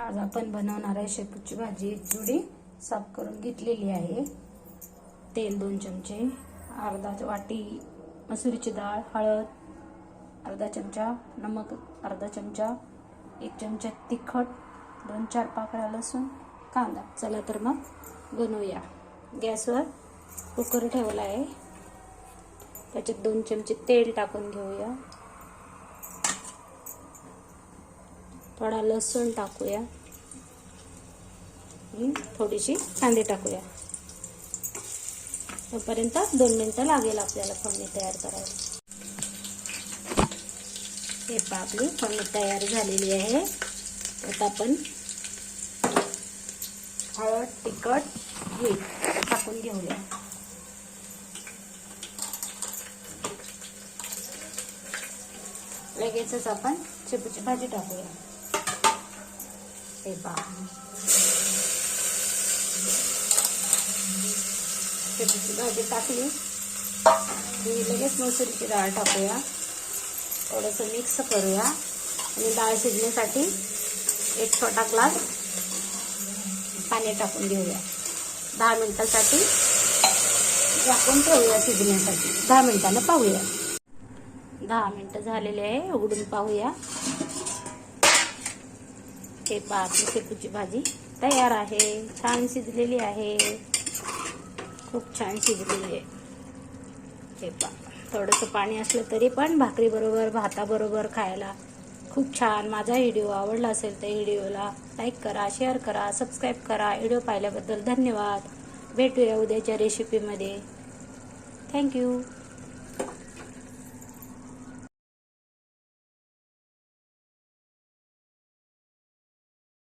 आज आपण बनवणार आहे शेपूची भाजी। एक जोडी साफ करून घेतलेली आहे। तेल 2 चमचे, अर्धा वाटी मसुरीची डाळ, हळद, अर्धा चमचा नमक, अर्धा चमचा, 1 चमचा तिखट, 2-4 पाकळ्या लसूण, कांदा। चला तर मग बनवूया। गॅसवर कुकर ठेवला आहे, त्याच्यात 2 चमचे तेल टाकून घेऊया। थोडा लसूण टाकूया, थोडीशी कांदे टाकूया। तोपर्यंत 2 मिनिटं लागेल आपल्याला फोडणी तयार करायला। हे आपली फोडणी तयार झालेली आहे। आता आपण हळद, तिखट, मीठ टाकून घेऊया। लगेचच आपण शेपूची भाजी टाकूया। हे शेपूची भाजी टाकली की लगेच मसुरीची डाळ टाकूया। थोडंसं मिक्स करूया आणि डाळ शिजण्यासाठी 1 छोटा ग्लास पाणी टाकून घेऊया। 10 मिनिटांसाठी झाकून ठेवूया शिजण्यासाठी। 10 मिनिटांनी पाहूया। 10 मिनिटं झालेले आहे, उघडून पाहूया। हे आपली शेपूची भाजी तयार आहे। छान शिजलेली आहे, खूप छान शिजलेली आहे। हे थोडंसं पाणी असलं तरी पण भाकरी बरोबर, भाता बरोबर खायला खूप छान। माझा व्हिडिओ आवडला असेल तर व्हिडिओला लाईक करा, शेअर करा, सबस्क्राईब करा। व्हिडिओ पाहिल्याबद्दल धन्यवाद। भेटूया उद्याच्या रेसिपीमध्ये। थँक्यू।